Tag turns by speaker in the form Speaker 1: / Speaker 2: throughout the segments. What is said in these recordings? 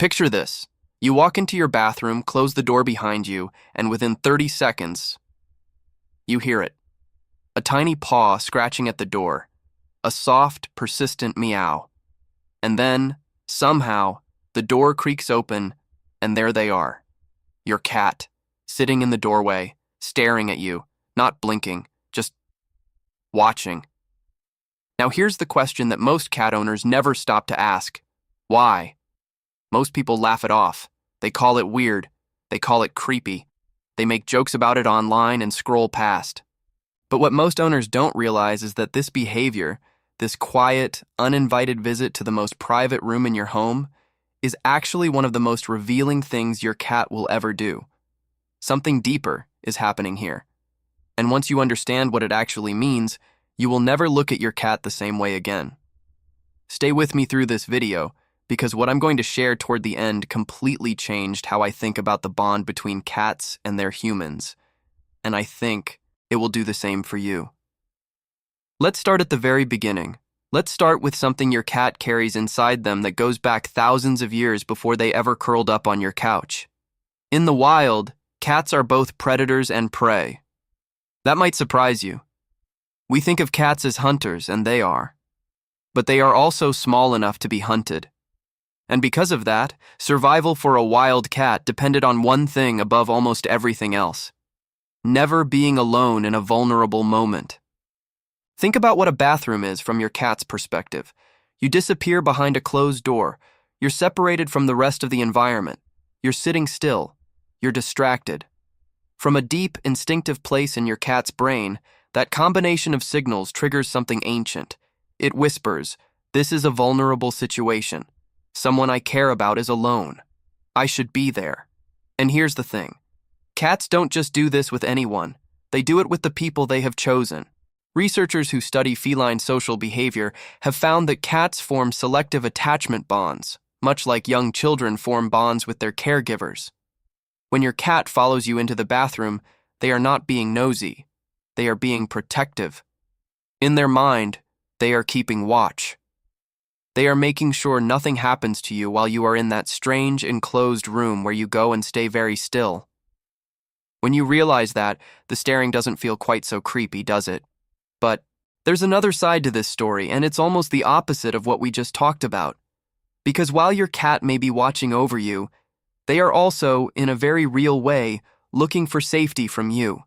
Speaker 1: Picture this. You walk into your bathroom, close the door behind you, and within 30 seconds, you hear it. A tiny paw scratching at the door. A soft, persistent meow. And then, somehow, the door creaks open, and there they are. Your cat, sitting in the doorway, staring at you, not blinking, just watching. Now here's the question that most cat owners never stop to ask. Why? Most people laugh it off. They call it weird. They call it creepy. They make jokes about it online and scroll past. But what most owners don't realize is that this behavior, this quiet, uninvited visit to the most private room in your home, is actually one of the most revealing things your cat will ever do. Something deeper is happening here. And once you understand what it actually means, you will never look at your cat the same way again. Stay with me through this video, because what I'm going to share toward the end completely changed how I think about the bond between cats and their humans. And I think it will do the same for you. Let's start at the very beginning. Let's start with something your cat carries inside them that goes back thousands of years before they ever curled up on your couch. In the wild, cats are both predators and prey. That might surprise you. We think of cats as hunters, and they are. But they are also small enough to be hunted. And because of that, survival for a wild cat depended on one thing above almost everything else: never being alone in a vulnerable moment. Think about what a bathroom is from your cat's perspective. You disappear behind a closed door. You're separated from the rest of the environment. You're sitting still. You're distracted. From a deep, instinctive place in your cat's brain, that combination of signals triggers something ancient. It whispers, "This is a vulnerable situation. Someone I care about is alone. I should be there." And here's the thing. Cats don't just do this with anyone. They do it with the people they have chosen. Researchers who study feline social behavior have found that cats form selective attachment bonds, much like young children form bonds with their caregivers. When your cat follows you into the bathroom, they are not being nosy. They are being protective. In their mind, they are keeping watch. They are making sure nothing happens to you while you are in that strange, enclosed room where you go and stay very still. When you realize that, the staring doesn't feel quite so creepy, does it? But there's another side to this story, and it's almost the opposite of what we just talked about. Because while your cat may be watching over you, they are also, in a very real way, looking for safety from you.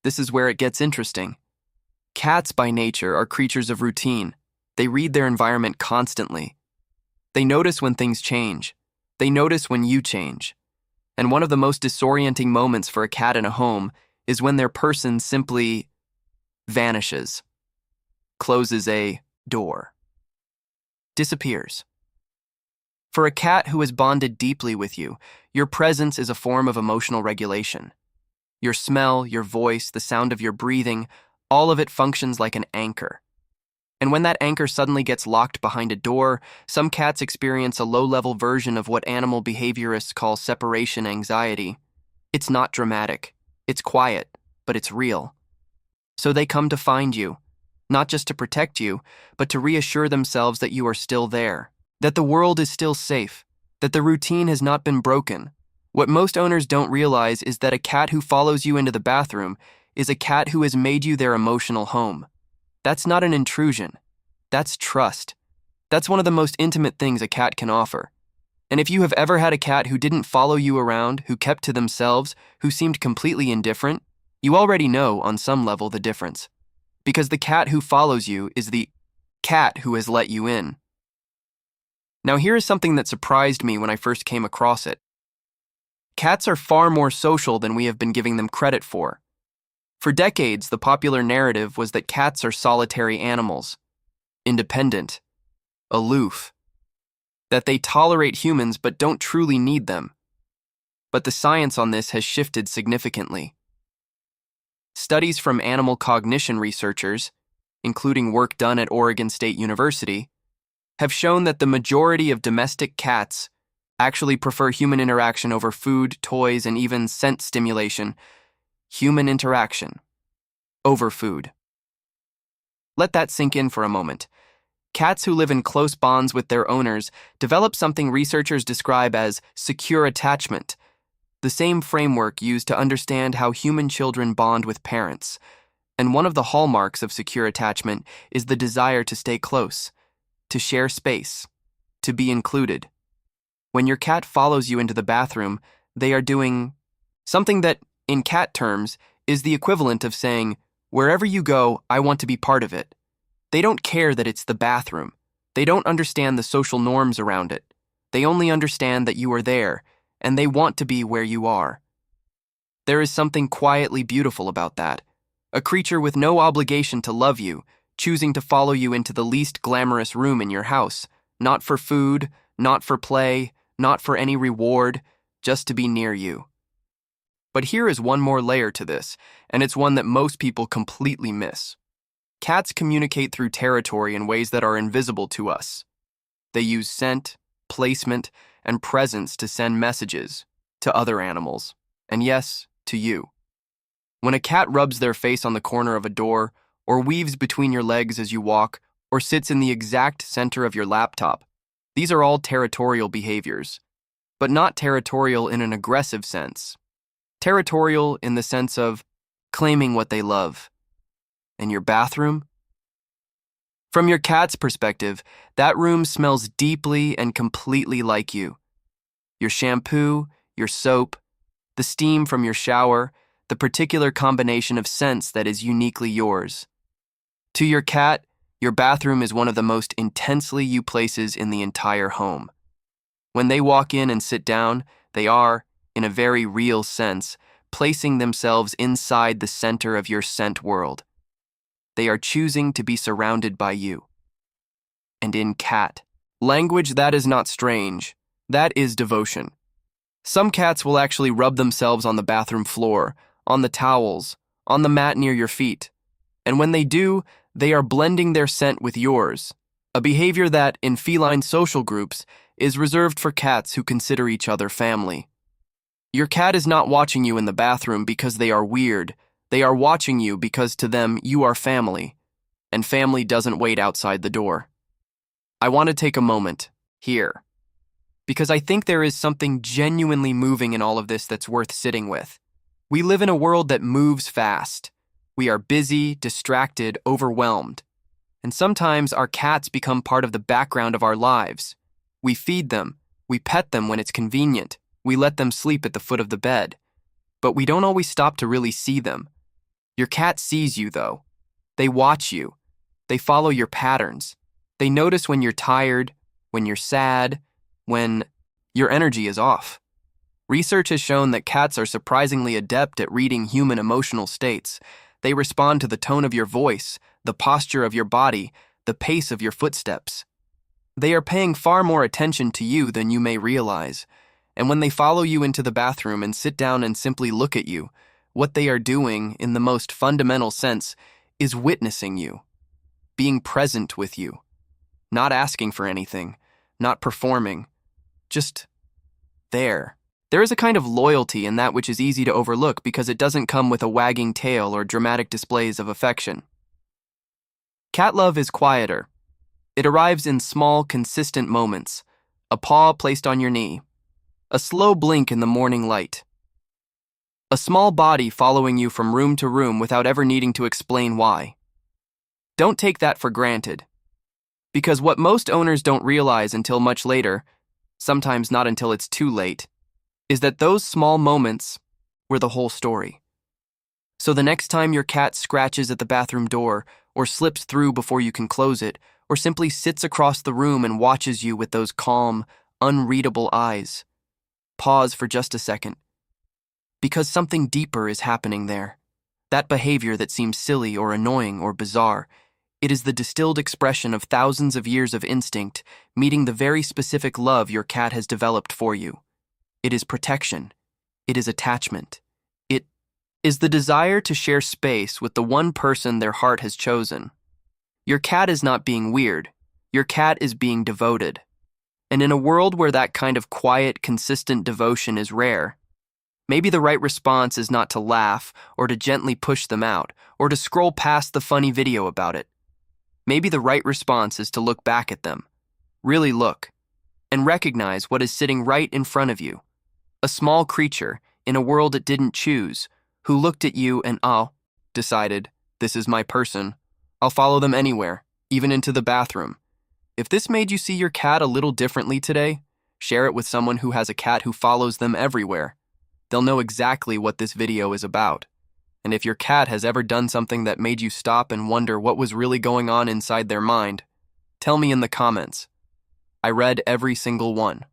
Speaker 1: This is where it gets interesting. Cats, by nature, are creatures of routine. They read their environment constantly. They notice when things change. They notice when you change. And one of the most disorienting moments for a cat in a home is when their person simply vanishes, closes a door, disappears. For a cat who has bonded deeply with you, your presence is a form of emotional regulation. Your smell, your voice, the sound of your breathing, all of it functions like an anchor. And when that anchor suddenly gets locked behind a door, some cats experience a low-level version of what animal behaviorists call separation anxiety. It's not dramatic. It's quiet, but it's real. So they come to find you, not just to protect you, but to reassure themselves that you are still there, that the world is still safe, that the routine has not been broken. What most owners don't realize is that a cat who follows you into the bathroom is a cat who has made you their emotional home. That's not an intrusion. That's trust. That's one of the most intimate things a cat can offer. And if you have ever had a cat who didn't follow you around, who kept to themselves, who seemed completely indifferent, you already know, on some level, the difference. Because the cat who follows you is the cat who has let you in. Now here is something that surprised me when I first came across it. Cats are far more social than we have been giving them credit for. For decades, the popular narrative was that cats are solitary animals, independent, aloof, that they tolerate humans but don't truly need them. But the science on this has shifted significantly. Studies from animal cognition researchers, including work done at Oregon State University, have shown that the majority of domestic cats actually prefer human interaction over food, toys, and even scent stimulation. Human interaction over food. Let that sink in for a moment. Cats who live in close bonds with their owners develop something researchers describe as secure attachment, the same framework used to understand how human children bond with parents. And one of the hallmarks of secure attachment is the desire to stay close, to share space, to be included. When your cat follows you into the bathroom, they are doing something that, in cat terms, is the equivalent of saying, "Wherever you go, I want to be part of it." They don't care that it's the bathroom. They don't understand the social norms around it. They only understand that you are there, and they want to be where you are. There is something quietly beautiful about that. A creature with no obligation to love you, choosing to follow you into the least glamorous room in your house, not for food, not for play, not for any reward, just to be near you. But here is one more layer to this, and it's one that most people completely miss. Cats communicate through territory in ways that are invisible to us. They use scent, placement, and presence to send messages to other animals, and yes, to you. When a cat rubs their face on the corner of a door, or weaves between your legs as you walk, or sits in the exact center of your laptop, these are all territorial behaviors, but not territorial in an aggressive sense. Territorial in the sense of claiming what they love. And your bathroom? From your cat's perspective, that room smells deeply and completely like you. Your shampoo, your soap, the steam from your shower, the particular combination of scents that is uniquely yours. To your cat, your bathroom is one of the most intensely you places in the entire home. When they walk in and sit down, they are, in a very real sense, placing themselves inside the center of your scent world. They are choosing to be surrounded by you. And in cat language, that is not strange. That is devotion. Some cats will actually rub themselves on the bathroom floor, on the towels, on the mat near your feet. And when they do, they are blending their scent with yours, a behavior that, in feline social groups, is reserved for cats who consider each other family. Your cat is not watching you in the bathroom because they are weird. They are watching you because to them you are family, and family doesn't wait outside the door. I want to take a moment here, because I think there is something genuinely moving in all of this that's worth sitting with. We live in a world that moves fast. We are busy, distracted, overwhelmed. And sometimes our cats become part of the background of our lives. We feed them, we pet them when it's convenient, we let them sleep at the foot of the bed. But we don't always stop to really see them. Your cat sees you, though. They watch you. They follow your patterns. They notice when you're tired, when you're sad, when your energy is off. Research has shown that cats are surprisingly adept at reading human emotional states. They respond to the tone of your voice, the posture of your body, the pace of your footsteps. They are paying far more attention to you than you may realize. And when they follow you into the bathroom and sit down and simply look at you, what they are doing, in the most fundamental sense, is witnessing you, being present with you, not asking for anything, not performing, just there. There is a kind of loyalty in that which is easy to overlook because it doesn't come with a wagging tail or dramatic displays of affection. Cat love is quieter. It arrives in small, consistent moments, a paw placed on your knee, a slow blink in the morning light, a small body following you from room to room without ever needing to explain why. Don't take that for granted, because what most owners don't realize until much later, sometimes not until it's too late, is that those small moments were the whole story. So the next time your cat scratches at the bathroom door, or slips through before you can close it, or simply sits across the room and watches you with those calm, unreadable eyes, pause for just a second. Because something deeper is happening there. That behavior that seems silly or annoying or bizarre, it is the distilled expression of thousands of years of instinct meeting the very specific love your cat has developed for you. It is protection. It is attachment. It is the desire to share space with the one person their heart has chosen. Your cat is not being weird. Your cat is being devoted. And in a world where that kind of quiet, consistent devotion is rare, maybe the right response is not to laugh or to gently push them out or to scroll past the funny video about it. Maybe the right response is to look back at them. Really look, and recognize what is sitting right in front of you. A small creature, in a world it didn't choose, who looked at you and, decided, this is my person. I'll follow them anywhere, even into the bathroom. If this made you see your cat a little differently today, share it with someone who has a cat who follows them everywhere. They'll know exactly what this video is about. And if your cat has ever done something that made you stop and wonder what was really going on inside their mind, tell me in the comments. I read every single one.